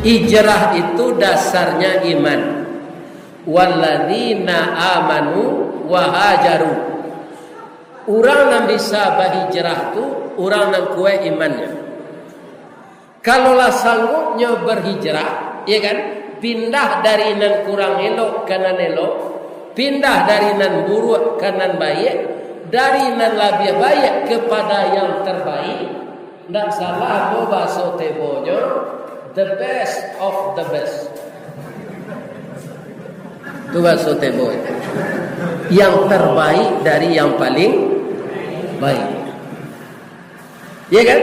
Hijrah itu dasarnya iman. Walladzina amanu wa hajaru. Orang yang bisa berhijrah tu orang yang kuat imannya. Kalaulah sanggupnya berhijrah, ya kan? Pindah dari nan kurang elok ke nan elok, pindah dari nan buruk ke nan baik, dari nan lebih baik kepada yang terbaik. Ndak salah apa bahasa tebonya, the best of the best. Itu bahasa tebo itu. Yang terbaik dari yang paling baik. Ya kan?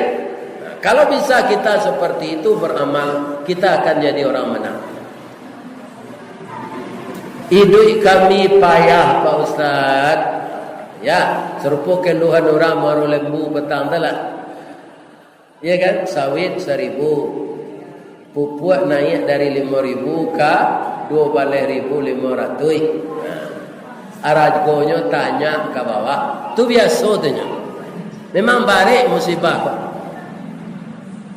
Nah, kalau bisa kita seperti itu beramal, kita akan jadi orang menang. Hidup kami payah Pak Ustaz. Ya, serupa keluhan orang maru lembu petang telah. Ya kan? Sawit 1.000. Pupuk naik dari 5.000 ke 12.500. Arajgonya tanya ke bawah. Itu biasa tanya. Memang barik musibah Pak.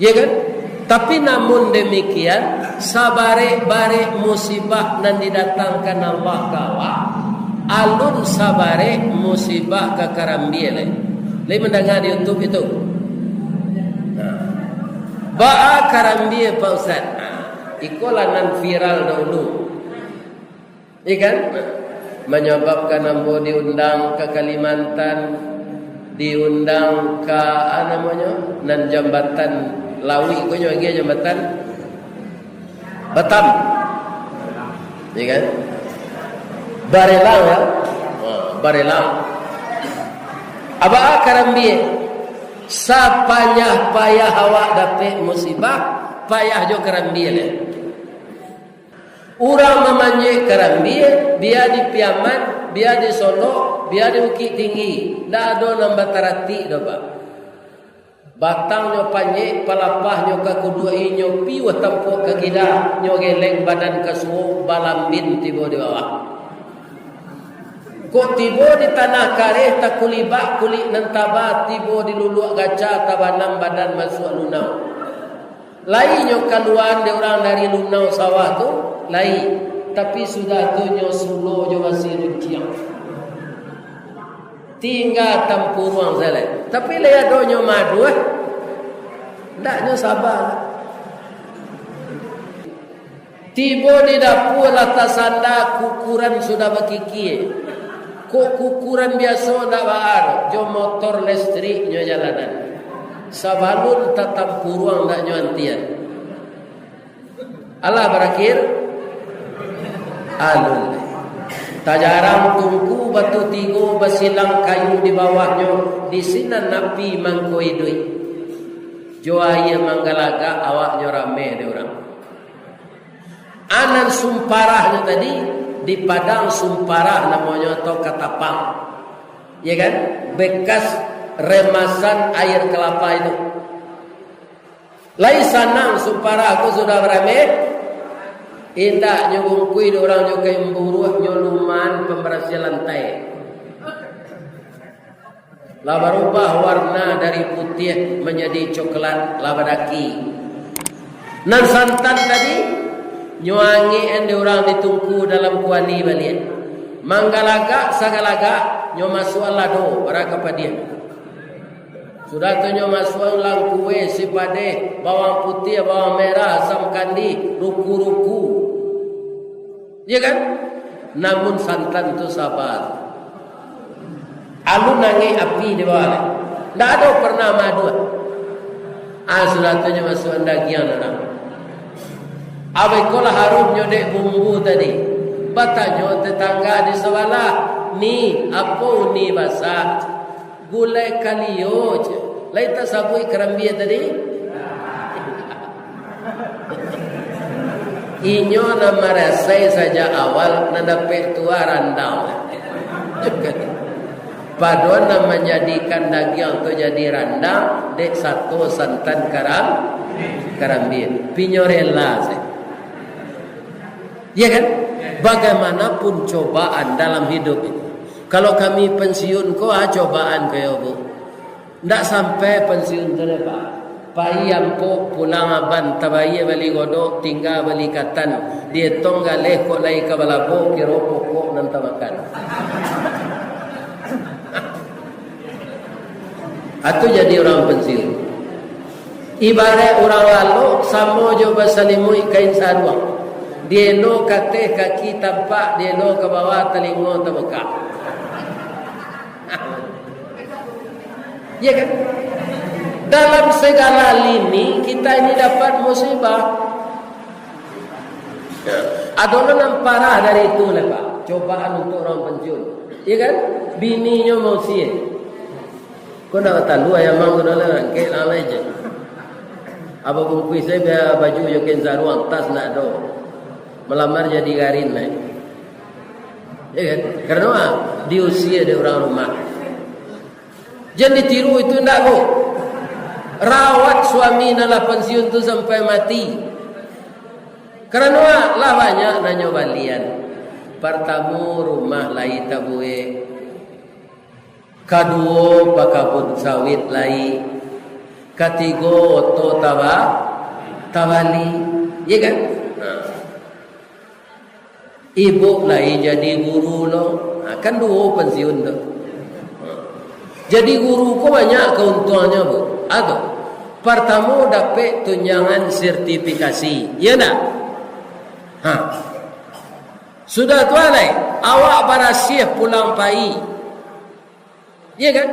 Ya kan? Tapi namun demikian, sabare-bare musibah nan didatangkan Allah kawa, alun sabare musibah ke karambie lain. Lain mendengar di YouTube itu. Nah, ba'a karambie Pak Ustaz. Ikolah nan viral dahulu. Ikan menyebabkan ambo diundang ke Kalimantan, diundang ke namanya nan jambatan Lawi ko nyo lagi jambatan Batam. Ya kan? Barelang ya. Barelang. Aba karambi sapanya payah awak dapat musibah, payah jo karambi le. Urang memanje karambi, biar di Piaman, biar di Solo, biar di Bukit Tinggi. Ndak ada nambah tarati do Pak. Batang nyo panye, palapah nyo ka kudu inyo piwa tampuk ke gida, nyo geleng badan ke suo, balambin tibo di bawah. Kok tibo di tanah kareh tak kulibak kulit nantaba, tibo di luluak gaca tabanam badan masuk lunau. Lai nyo kaluan de orang dari lunau sawah tu, lai. Tapi sudah tu nyo sulo jo masih rukiang. Tinggal tampuruang zelai. Tapi lihat donyo madu ndaknya sabar. Tibo di dapur atas sanda kukuran sudah berkiki. Kok kukuran biasa ndak baar, jo motor listriknya jalanan. Sabalun tatap puruang ndaknya antian. Allah berakhir alul. Tak jarang tungku batu tigo basilang kayu di bawahnya. Di sini napi mangkoi duit. Joaya manggalaga awaknya rame de orang. Anan sumparahnya tadi di Padang Sumparah namanya atau Katapang. Ya kan? Bekas remasan air kelapa itu. Lai sanang Sumparah aku sudah rame. Indah nyugungkui orang nyukai memburuh nyoluman pembersih lantai. Laba rubah warna dari putih menjadi coklat laba daki. Nan santan tadi nyuangi ende orang ditungku dalam kuali balian. Manggalaga sagalaga nyo masuk lado baraka padian. Sudah tu nyo masuk lang kue sipade bawang putih bawang merah asam kandi ruku-ruku. Ya kan? Namun santan itu sabar. Alun nangi api di bawah. Tak ada pernah madu. Sudah tu nyo masuk dagian orang. Abai kolah harum nyodek bumbu tadi. Batanyo tetangga di sebelah. Ni apa ni basah? Gulai kalio je. Lai tak sabui kerambia tadi. Inyo nama rasai saja awal nadapek tua randau. Paduan nama menjadikan daging untuk jadi randang dek satu santan kerambia. Pinyorela saya. Ya kan? Bagaimanapun cobaan dalam hidup ini. Kalau kami pensiun, kau cobaan kaya bu. Ndak sampai pensiun terlepas. Payam po pulang aban tabaye bali godok tinggal bali katan dia tonggal kok lai kabalabo kiro pokok nan tamakan. Atau jadi orang pensiun. Ibarat orang lalu samo jo basalimui kain sarung. Dia no kate kaki tampak, dia no ke bawah telinga terbekak. Ya kan? Dalam segala lini kita ini dapat musibah. Ada orang yang parah dari itu lah Pak. Cobaan untuk orang pensiun. Ya kan? Bininya mau siap. Kau nak kata lu ayam mang kau nak rangkai lah aja. Apa bungkus saya biar baju jokin saruang tas nak do. Melamar jadi garin lah. Ya kan? Karena di usia dia orang rumah. Jangan ditiru itu ndak kok. Rawat suami nala pensiun tu sampai mati. Karena lah banyak nanya balian. Pertama rumah lai tabue. Kedua pakabut sawit lai. Ketiga oto tabali. Ya kan? Ibu lai jadi guru lo. Kan dua pensiun tu. Jadi guru ko banyak keuntungannya bu. Atau pertama dapat tunjangan sertifikasi. Ya tak? Sudah tuan awak barasiah pulang pai. Ya kan?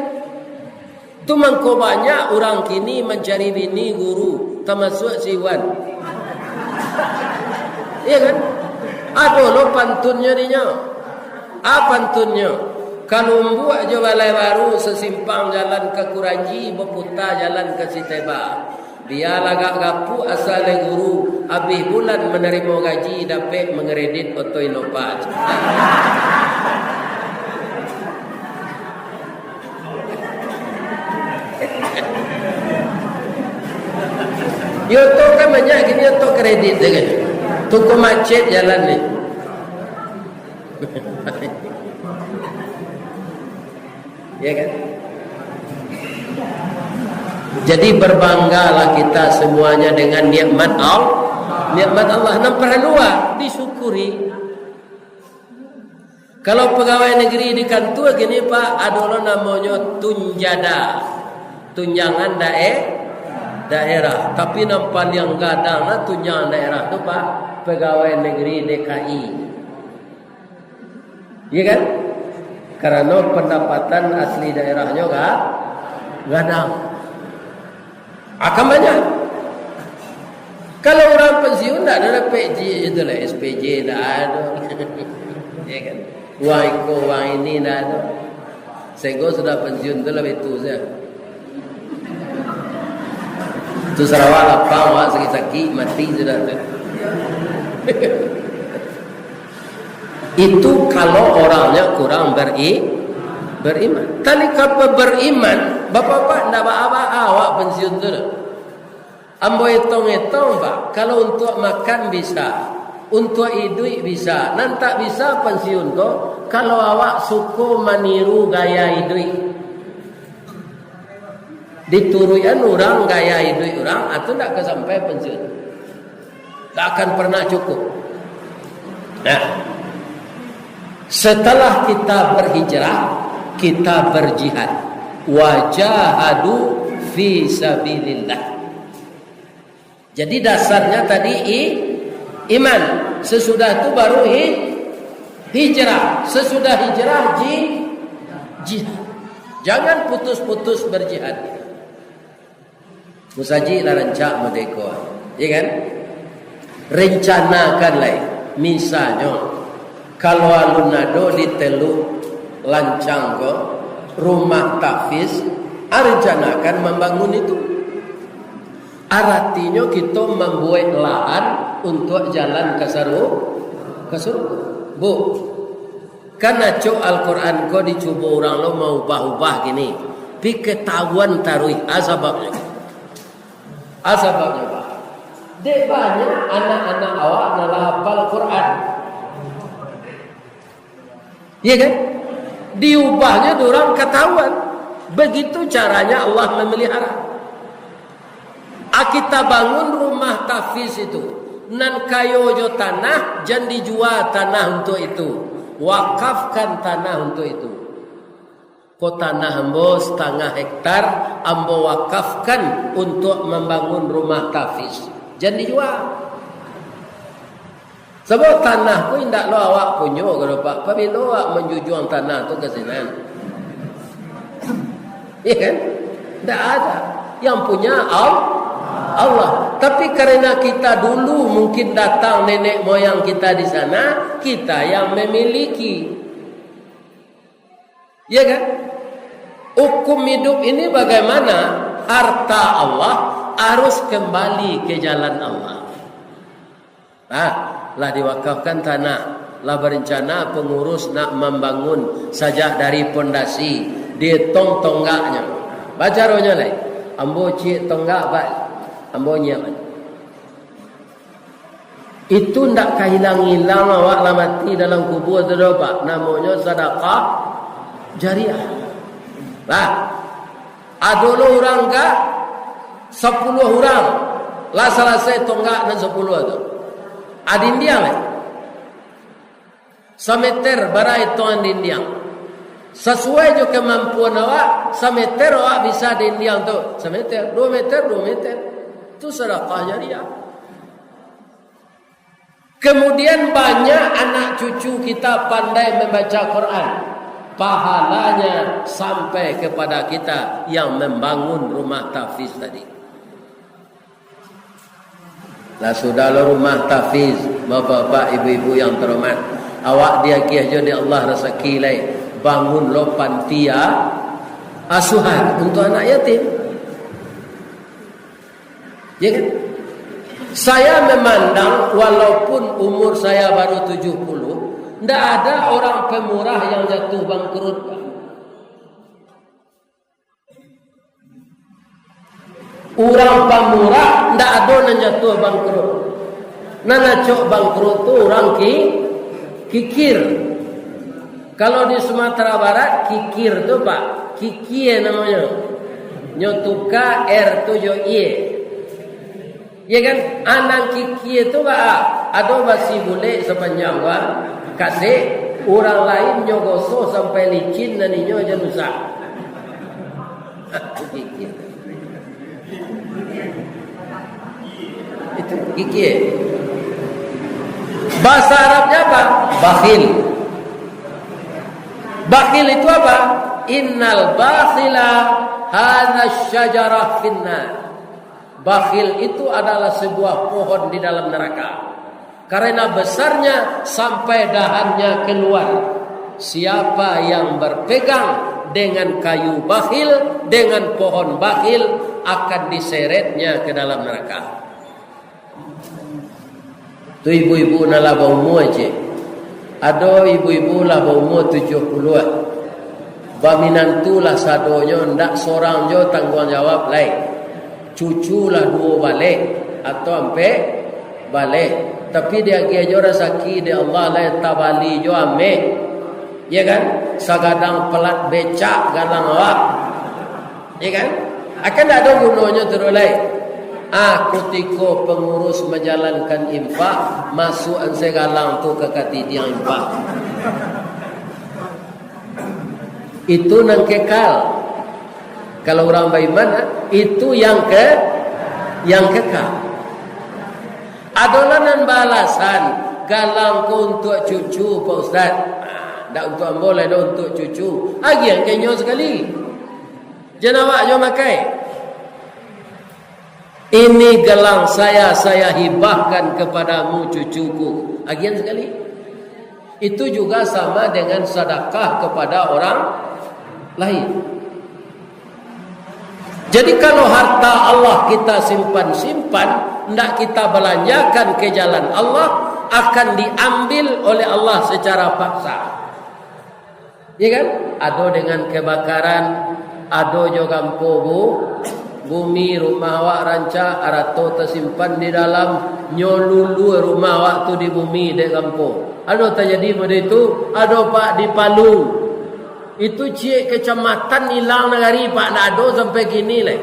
Tu mangko banyak orang kini mencari bini guru termasuk si Wan. Ya kan? Aduh lo pantunnya dinya. Apa pantunnya? Kalau membuat je balai baru sesimpang jalan ke Kuranji berputar jalan ke Siteba. Dia lagak gapu asal guru habis bulan menerima gaji dapat mengeredit auto inopat. Yo to kan banyak gini to kredit dengan. Toko macet jalan ni. Ya kan? Jadi berbanggalah kita semuanya dengan nikmat Allah. Nikmat Allah yang perlu disyukuri. Kalau pegawai negeri di kantor gini Pak, ada orang namanya tunjada. Tunjangan daerah. Tapi nampak yang gadang lah tunjangan daerah tu Pak, pegawai negeri DKI. Ya kan? Karena pendapatan asli daerahnya gadang. Akan banyak. Kalau orang pensiun tak ada PJ itu lah, SPJ tak ada. Ya kan? Uang itu, uang ini tak ada. Sego sudah pensiun tu lebih tu saja. Tu Sarawak lapang, wak sakit-sakit mati sudah tu. Itu kalau orangnya kurang beriman. Tali kapa beriman, bapak-bapak ndak awak pensiun tu. Ambo etong-etong Pak, kalau untuk makan bisa, untuk hidup bisa, nan tak bisa pensiun tu kalau awak suku meniru gaya hidup. Dituruan orang gaya hidup orang atau ndak sampai pensiun. Tak akan pernah cukup. Nah, setelah kita berhijrah, kita berjihad. Wajahadu fi sabilillah. Jadi dasarnya tadi iman. Sesudah itu baru hijrah. Sesudah hijrah jihad. Jangan putus-putus berjihad. Musaji lah rancak merdeka. Ya kan? Rencanakanlah. Misalnya kalau alunado di Teluk Lancang ko, rumah tahfiz, rencanakan membangun itu. Artinya kita membuat lahan untuk jalan ke surga. Bu, karena cok Al-Quran ko dicoba orang lo mau ubah-ubah gini. Pi ketahuan taruh asbabnya. Asbabnya Pak. Dek banyak anak-anak awak nak hafal Quran. Iya kan? Diubahnya orang ketahuan. Begitu caranya Allah memelihara. Kita bangun rumah tahfiz itu, nan kayo jo tanah, jangan dijual tanah untuk itu, wakafkan tanah untuk itu. Ko tanah ambo setengah hektar, ambo wakafkan untuk membangun rumah tahfiz, jangan dijual. Sebab tanah ku indak lo awak punyo kalau pak, pabilo awak menjujuang tanah tu ke sinan. Iya kan? Tidak ada yang punya Allah. Tapi karena kita dulu mungkin datang nenek moyang kita di sana, kita yang memiliki. Ya kan? Hukum hidup ini bagaimana? Harta Allah harus kembali ke jalan Allah. Lah diwakafkan tanah, lah berencana pengurus nak membangun saja dari pondasi, ditong tonggaknya. Baca rohnya lah. Ambo cik tonggak pak, ambo nyiap. Itu ndak kehilang-hilang awak lah mati dalam kubur tu pak. Namanya sedekah jariah. Lah, ada orang ke 10 orang, lah selesai tonggak dan 10 tu. Adin dia lah. Semeter barai tuan dindiang. Sesuai jo kemampuan awak, semeter awak bisa dindiang tu. Semeter, 2 meter, 2 meter. Itu sedekah jariah. Kemudian banyak anak cucu kita pandai membaca Quran. Pahalanya sampai kepada kita yang membangun rumah tahfiz tadi. Lah sudahlah rumah tahfiz, bapak-bapak, ibu-ibu yang terhormat, awak dia kiajo di Allah rezeki lai, bangun lo pantia asuhan untuk anak yatim. Ya kan? Saya memandang walaupun umur saya baru 70, tidak ada orang pemurah yang jatuh bangkrut. Orang pemurah tidak ada yang jatuh bangkrut. Nana cok bangkrut tu orang kikir. Kalau di Sumatera Barat kikir tu pak, kikie namanya. Nyotuka R tu jo ie. Ya kan? Anak kikie tu pak, ada basi bule sepanjang pak. Kasih orang lain nyogoso sampai licin dan inyo aja nusak. Kikir. Itu gigi. Bahasa Arabnya apa? Bakhil. Bakhil itu apa? Innal bakhila hadza syajarah finnar. Bakhil itu adalah sebuah pohon di dalam neraka. Karena besarnya sampai dahannya keluar. Siapa yang berpegang dengan kayu bakhil, dengan pohon bakhil, akan diseretnya ke dalam neraka. Tu ibu-ibu nak laba umur je. Ada ibu-ibu laba umur 70-an. Baminantu lah sadonya ndak seorang jo tanggungjawab lain. Cucu lah 2 balik atau ampe balik. Tapi dia jo rezeki dia Allah lah tabali jo ame. Ya kan? Sagadang pelat becak galang awak. Ya kan? Akan ada gunanya terulai. Ketika pengurus menjalankan infak, masuk segalang tu ke katidiang infak. Itu nang kekal. Kalau orang beriman, itu yang kekal. Adalah nan balasan galang ku untuk cucu Pak Ustaz. Tak untuk boleh dah untuk cucu. Lagi yang kenyo sekali. Jangan awak jo makai. Ini gelang saya hibahkan kepadamu cucuku. Agian sekali. Itu juga sama dengan sedekah kepada orang lain. Jadi kalau harta Allah kita simpan-simpan, tidak kita belanjakan ke jalan Allah, akan diambil oleh Allah secara paksa. Ya kan? Ada dengan kebakaran, ada juga bumi rumah awak ranca arato tersimpan di dalam nyolulu rumah awak tu di bumi di kampung. Ada terjadi pada itu, ada pak di Palu. Itu cik kecamatan hilang negari pak nak ada sampai kini lah.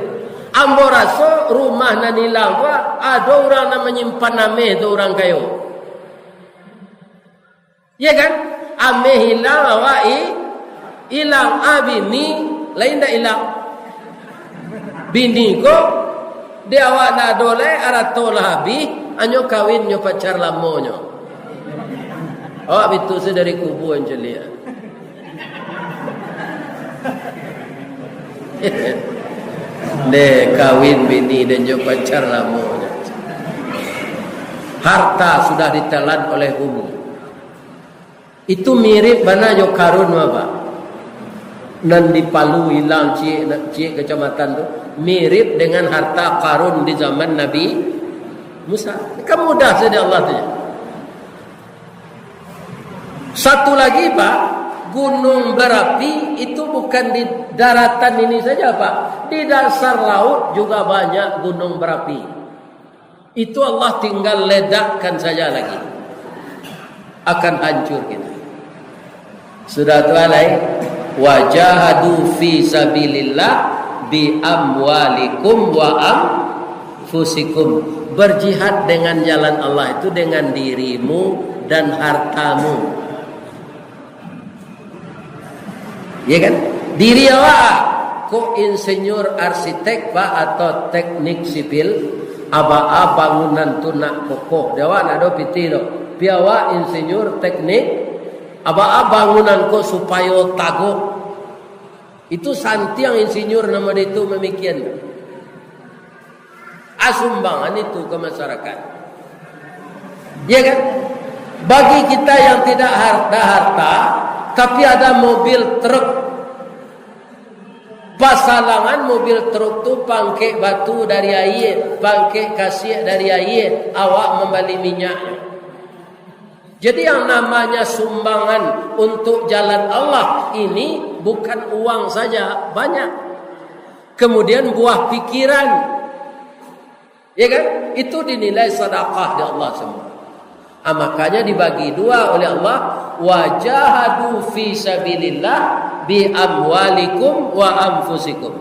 Ambo rasa rumah nan hilang pa ada orang nak menyimpan ameh tu orang kayo. Ya kan? Ameh hilang awak hilang bini lain dak hilang. Bini ko dia awak nak dole arato lah habis anyo kawin nyo pacar lamonyo. Awak bitu sedari kubur anjelia. De kawin bini dan jo pacar lamonyo. Harta sudah ditelan oleh bumi. Itu mirip mana jo karun apa? Nan di Palu hilang cie kecamatan tu mirip dengan harta karun di zaman Nabi Musa. Kan mudah saja Allah tu. Satu lagi Pak, gunung berapi itu bukan di daratan ini saja Pak. Di dasar laut juga banyak gunung berapi. Itu Allah tinggal ledakkan saja lagi. Akan hancur kita. Sudah tu alai wajahadu fi sabilillah bi amwalikum wa anfusikum. Berjihad dengan jalan Allah itu dengan dirimu dan hartamu. Ya kan? Diri awak kok insinyur arsitek Pak atau teknik sipil aba bangunan tu nak kokoh. Dewa nak do piti do. Piawa insinyur teknik aba bangunan kok supaya tagoh. Itu santiang insinyur nama dia itu memikian. Asumbangan itu ke masyarakat. Ya kan? Bagi kita yang tidak harta, tapi ada mobil truk. Pasalangan mobil truk tu pangke batu dari air, pangke kasih dari air, awak membeli minyaknya. Jadi yang namanya sumbangan untuk jalan Allah ini bukan uang saja, banyak. Kemudian buah pikiran. Ya kan? Itu dinilai sedekah di Allah semua. Makanya dibagi dua oleh Allah, wajahadu fi sabilillah bi amwalikum wa anfusikum.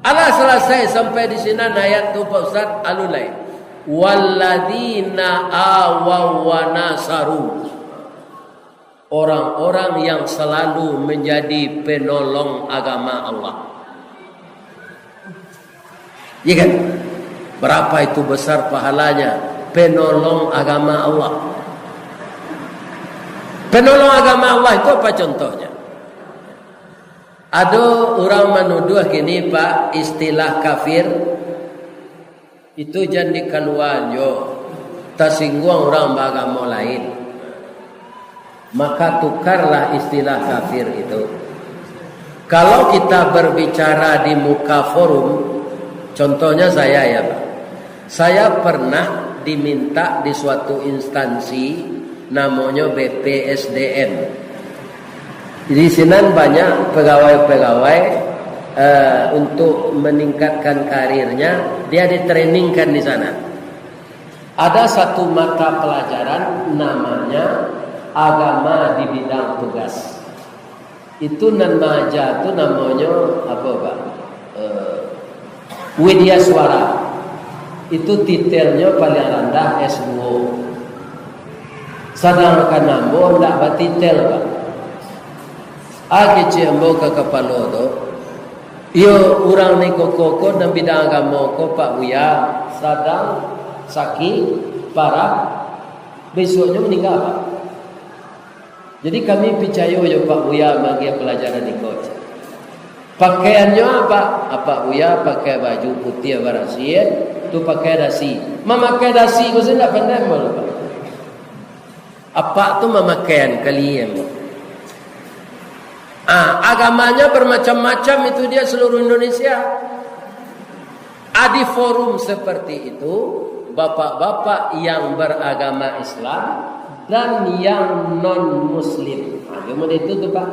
Allah selesai sampai di sini ayat tu Pak Ustaz alulai. Walladzina awaw wa nasaru. Orang-orang yang selalu menjadi penolong agama Allah. Ya kan? Berapa itu besar pahalanya? Penolong agama Allah. Penolong agama Allah itu apa contohnya? Ada orang menuduh gini Pak, istilah kafir itu jangan dikeluar yo. Tersinggung orang beragama lain. Maka tukarlah istilah kafir itu. Kalau kita berbicara di muka forum, contohnya saya ya Pak. Saya pernah diminta di suatu instansi namanya BPSDM. Di sini banyak pegawai-pegawai untuk meningkatkan karirnya, dia ditrainingkan di sana. Ada satu mata pelajaran namanya agama di bidang tugas. Itu namaja itu namanya apa Pak? Widya Suara. Itu titelnya paling rendah S2. Sedangkan ambo ndak batitel Pak. Age ambo ke kepala tu. Yo orang ni koko dan bidang agama ko Pak Buya sedang sakit parah. Besoknya meninggal Pak. Jadi kami percaya yo Pak Buya bagi pelajaran ikut. Pakaiannya apa? Apa Buya pakai baju putih barasia, tu pakai dasi. Memakai dasi, kau tidak pandai malu Pak. Apa tu memakaian kalian? Agamanya bermacam-macam itu dia seluruh Indonesia. Di forum seperti itu, bapak-bapak yang beragama Islam dan yang non-Muslim. Agama itu tu Pak.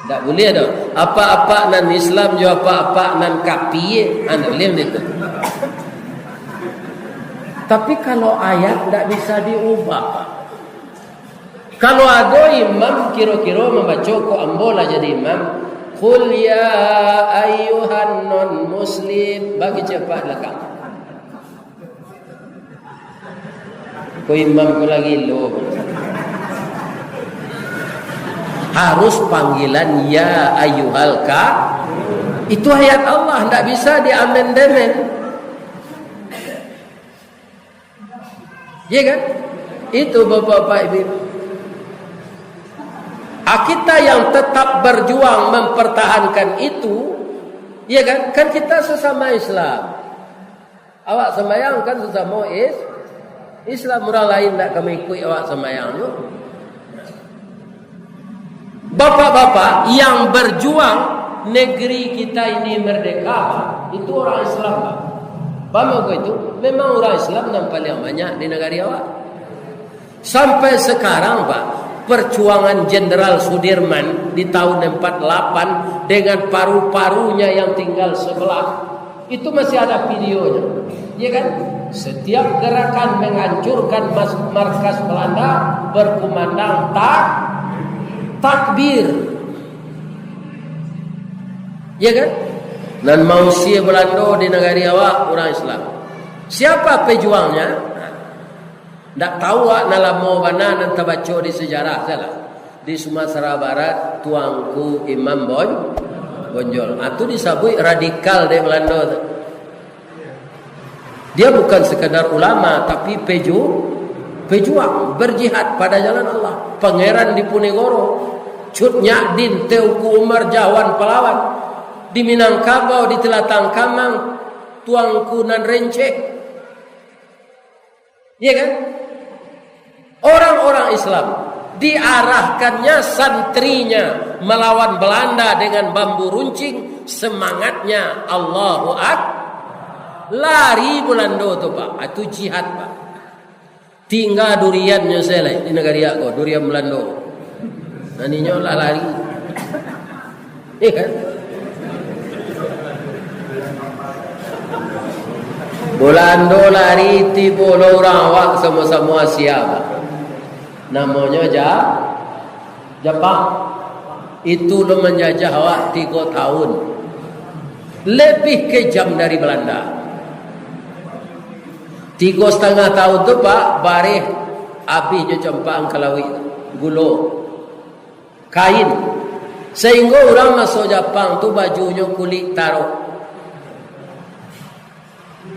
Tak boleh dah. Apa-apa nan Islam juga apa-apa nan kapi, anda boleh itu. Tapi kalau ayat tak bisa diubah. Kalau ada imam kira-kira membaca ko ambola jadi imam, Qul ya ayyuhan non muslim. Bagi cepat belakang. Ko imam ko lagi lo. Harus panggilan ya ayyuhal ka. Itu ayat Allah, tidak bisa diamen-demen. Ya kan? Itu bapak-bapak ibu. Kita yang tetap berjuang mempertahankan itu, ya kan? Kan kita sesama Islam. Awak sembahyang kan sesama Islam, orang lain tak kami ikut awak sembahyang tu. Bapak-bapak yang berjuang negeri kita ini merdeka, itu orang Islam. Paham kau itu? Memang orang Islam yang paling banyak di negara awak. Sampai sekarang Pak, perjuangan Jenderal Sudirman di tahun 48 dengan paru-parunya yang tinggal sebelah, itu masih ada videonya, ya kan? Setiap gerakan menghancurkan markas Belanda berkumandang takbir, ya kan? Dan mausia Belanda di negara awak orang Islam. Siapa pejuangnya? Tak tahu nak mau mana nanti baca di sejarah salah. Di Sumatera Barat tuangku Imam Bonjol. Itu disebut radikal di Belanda. Dia bukan sekadar ulama tapi pejuang berjihad pada jalan Allah. Pangeran Diponegoro, Cut Nyadin, Teuku Umar Jawan Palawan, di Minangkabau, di Telatang Kamang, tuangku Nan Rencek. Iya kan? Orang-orang Islam diarahkannya santrinya melawan Belanda dengan bambu runcing, semangatnya Allahu Akbar. Lari Belanda tu Pak, itu jihad Pak. Tinggal duriannya saya di negara aku, durian Belanda. Naninya lah lari. Iya kan? Belanda lari tipu orang awak sama-sama siapa? Namanya Jepang. Itu lo menjajah awak 3 tahun. Lebih kejam dari Belanda. 3,5 tahun tu Pak, bareh habisnya cempang kalawi, gulo, kain. Sehingga orang masuk Jepang tu bajunya kulit taruh.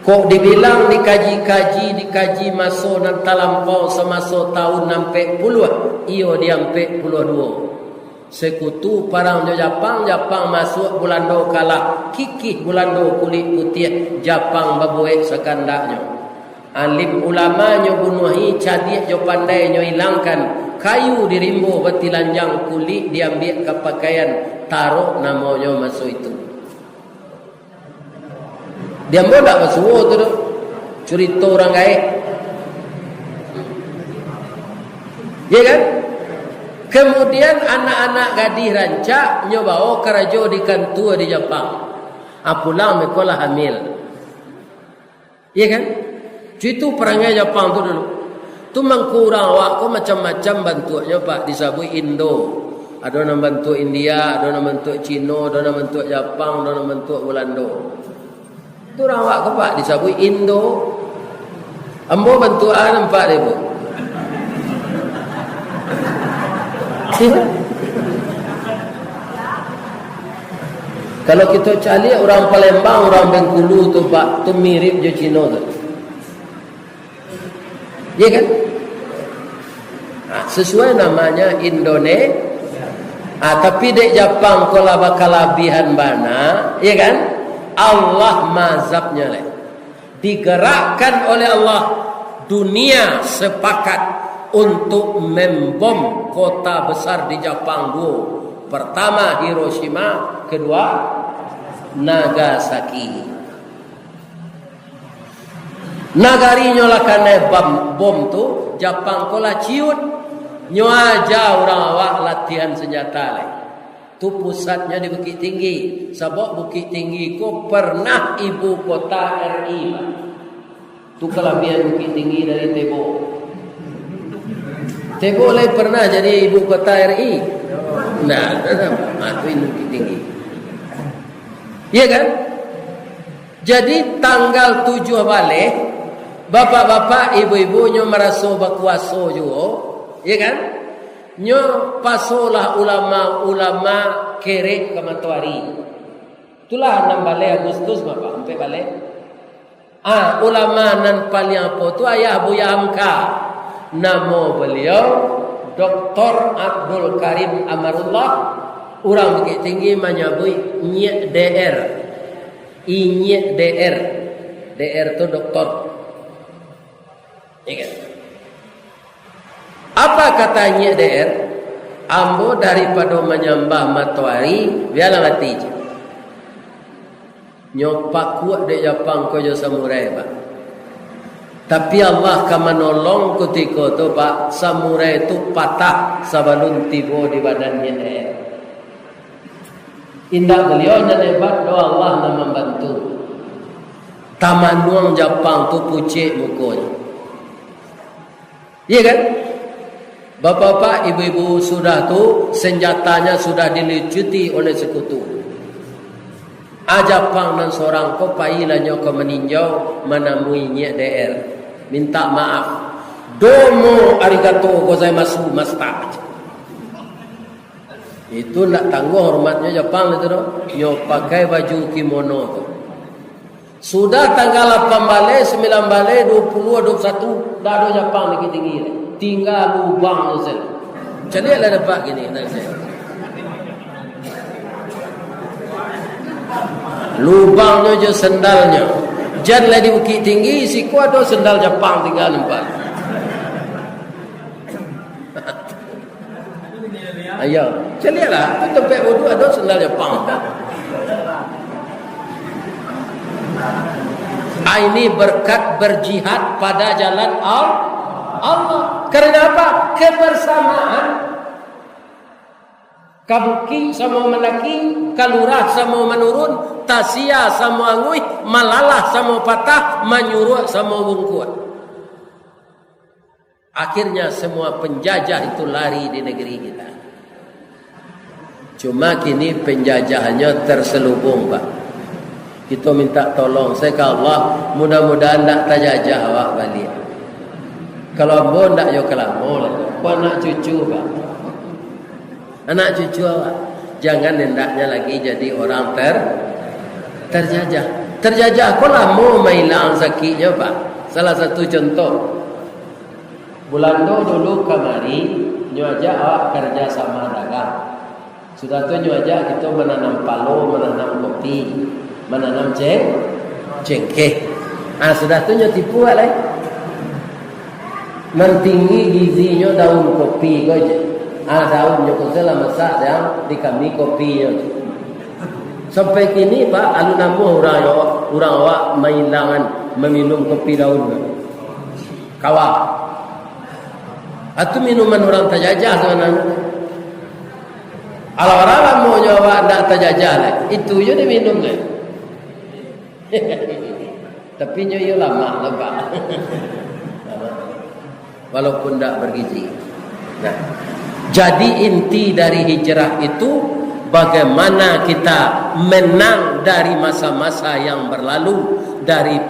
Kok dibilang dikaji masuk dan talampau semasa tahun sampai puluh, iyo dia sampai 22. Sekutu parang Jepang masuk Belanda kalah, kikih Belanda kulit putih, Jepang babuek sekandaknya. Alim ulamanya bunuhi, cadik jo pandai nyo hilangkan, kayu dirimbo betilanjang kulit diambil ke pakaian, taruh namanya masuk itu. Dia mau tak masuk tu cerita orang gaib, ya kan? Kemudian anak-anak gadis rancak nyoba kerja di kantor di Jepang. Pulang mekolah hamil, ya kan? Itu perangai Jepang tu dulu. Tu mengkurang awak ko macam-macam bentuknya Pak, disebut Indo. Ada nama bentuk India, ada nama bentuk Cina, ada nama bentuk Jepang, ada nama bentuk Belanda. Tu orang awak ko Pak disebut Indo. Ambo bentukan nampak dia Bu. Kalau kita cari orang Palembang, orang Bengkulu tu Pak, tu mirip je Cina tu. Ya kan? Sesuai namanya Indonesia. Tapi di Jepang kalau bakal labihan bana, ya kan? Allah mazhabnya leh. Digerakkan oleh Allah, dunia sepakat untuk membom kota besar di Jepang dua. Pertama Hiroshima, kedua Nagasaki. Nagarinya lah kena bom tu, Jepang kola ciut, nyoaja orang awak latihan senjata leh. Tu pusatnya di Bukit Tinggi. Sebab Bukit Tinggi ko pernah ibu kota RI. Tu kelebihan Bukit Tinggi dari Tebo. Tebo leh pernah jadi ibu kota RI. Nah, itu Bukit Tinggi. Iya kan? Jadi tanggal 7 balik, bapak-bapak, ibu-ibu nyo merasa berkuasa juga, iya kan? Nyo pasolah ulama-ulama kerek ke Matuari. Itulah 6 balik Agustus bapak, sampai balik. Ulama nan paling apa tu ayah Buya Hamka. Nama beliau Dr. Abdul Karim Amarullah. Orang Bukit Tinggi menyebut Nyek DR. Inyek DR. DR tu doktor. Ingat. Apa kata Nyek DR? Ambo daripada menyembah Matuari, biarlah mati je. Nyopak kuat di Jepang ko jo samurai pak. Tapi Allah akan menolong ketika tu pak, samurai tu patah sebelum tiba di badannya dia. Indah beliau dan hebat doa Allah nak membantu. Tamanuang Jepang tu pucik mukanya. Iya kan? Bapak-bapak, ibu-ibu sudah tu senjatanya sudah dilucuti oleh sekutu. Jepang dan seorang ko pailanyo ke meninjau menemui Nyek DR. Minta maaf. Domo arigato gozaimasu master. Itu nak tangguh hormatnya Jepang itu doh. Nyo pakai baju kimono tu. Sudah tanggal 8 balik, 9 balik, 20, 21 dah ada Jepang lagi tinggi. Tinggal lubang tu saja. Jadi lah dapat gini saya. Lubangnya je sendalnya. Jan lah di Bukit Tinggi, siku ada sendal Jepang tinggal nampak. Ayo, celilah. Itu tempat wudu ada sendal Jepang. Ini berkat berjihad pada jalan Allah. Karena apa? Kebersamaan. Kabuki sama menaki, kalurah sama menurun, tasia sama angui, malalah sama patah, manyuruh sama bungkuat. Akhirnya semua penjajah itu lari di negeri kita. Cuma kini penjajahannya terselubung pak. Kita minta tolong. Saya ke Allah, mudah-mudahan tak terjajah awak balik. Kalau bon tak yo kelamo lah. Kau anak cucu pak. Anak cucu awak jangan hendaknya lagi jadi orang terjajah. Terjajah kau lama mailang sakitnya pak. Salah satu contoh, Bulando dulu kemari nyuaja awak kerja sama dagang. Sudah tu nyuaja kita menanam palo, menanam kopi, menanam cengkeh. Sudah tu nyutipu alai. Mentinggi gizinya daun kopi kau je. Daun nyokot lah masak yang di kami kopinya. Sampai kini pak, alu namu orang awak mainlangan meminum kopi daun. Kawak. Atau minuman orang terjajah sebenarnya. Kalau orang mau nyawa tak terjajah lah, itu je dia minum lah. Tapi nyoyo lama pak. Walaupun tak bergizi. Nah. Jadi inti dari hijrah itu bagaimana kita menang dari masa-masa yang berlalu, dari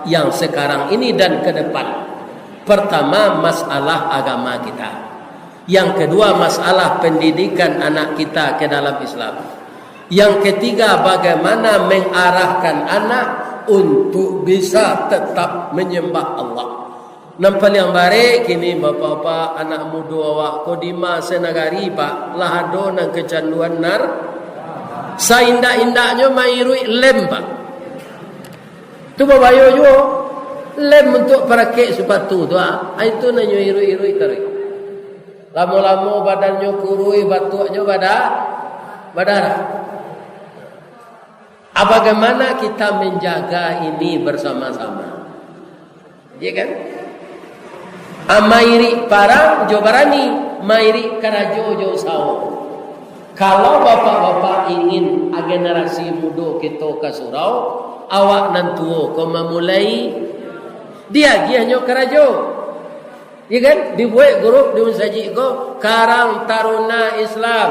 yang sekarang ini dan ke depan. Pertama, masalah agama kita. Yang kedua, masalah pendidikan anak kita ke dalam Islam. Yang ketiga, bagaimana mengarahkan anak untuk bisa tetap menyembah Allah. Nampak yang baik kini bapa-bapa anak muda awak kodima senagari pak lahado nang kecanduan nar saindak-indaknya mairui lem pak tu babayo jo lem untuk pakai sepatu tu itu nanyo irui tarik lama-lama badannya kurui batuknya badara. Bagaimana kita menjaga ini bersama-sama, ya kan? Mairi parang jo barani, mairi karajo jo sao. Kalau bapak-bapak ingin generasi muda kita ke surau, awak nantuo ko memulai dia giahnya karajo. Ya kan? Dibuat grup di Unsaji ko Karang Taruna Islam.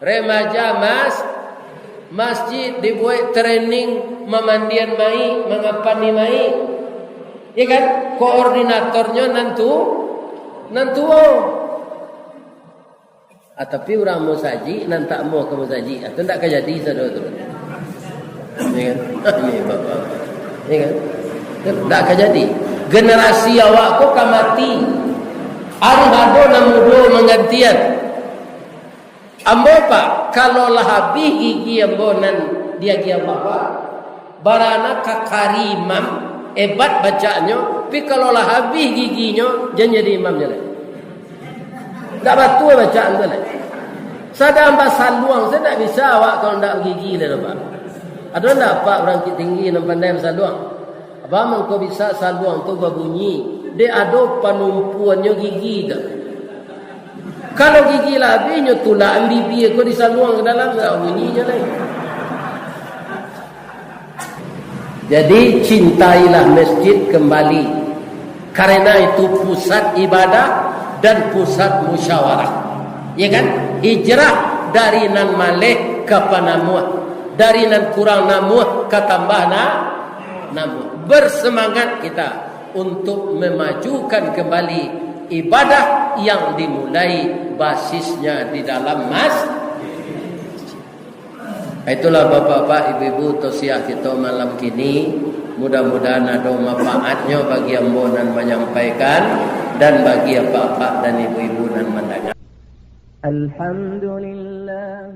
Remaja masjid dibuat training memandian mai, mengapani mai. Ya kan? Koordinatornya nantu. Tapi orang mau saji, nanti mau kamu saji. Atau tak kejadi saudara. Ya kan? Ini bapak. Ya kan? Tak kejadi. Generasi awak kok mati. Hari hado namudo menggantian. Ambo pak, kalau lah habis gigi ambo nan dia gia bapak, barana kakarimam hebat bacanya, tapi kalau lah habis giginya jangan jadi imam jalan. Tak batu bacaan tu lah. Sada ambas saluang, saya tak bisa awak kalau tak gigi dah pak. Ada tak pak orang tinggi yang pandai saluang? Apa mengko bisa saluang tu berbunyi? Dia ada penumpuannya gigi tak? Kalau gigi lah habisnya tulang bibi kau disaluang ke dalam tak bunyinya lagi. Jadi cintailah masjid kembali, karena itu pusat ibadah dan pusat musyawarah. Ya kan? Hijrah dari nan malih ke panamuah, dari nan kurang namuah ke tambah namuah. Bersemangat kita untuk memajukan kembali ibadah yang dimulai basisnya di dalam Itulah bapak-bapak, ibu-ibu tausiah kita malam kini. Mudah-mudahan ada manfaatnya bagi ambo dan menyampaikan, dan bagi bapak dan ibu-ibu dan mendengar. Alhamdulillah.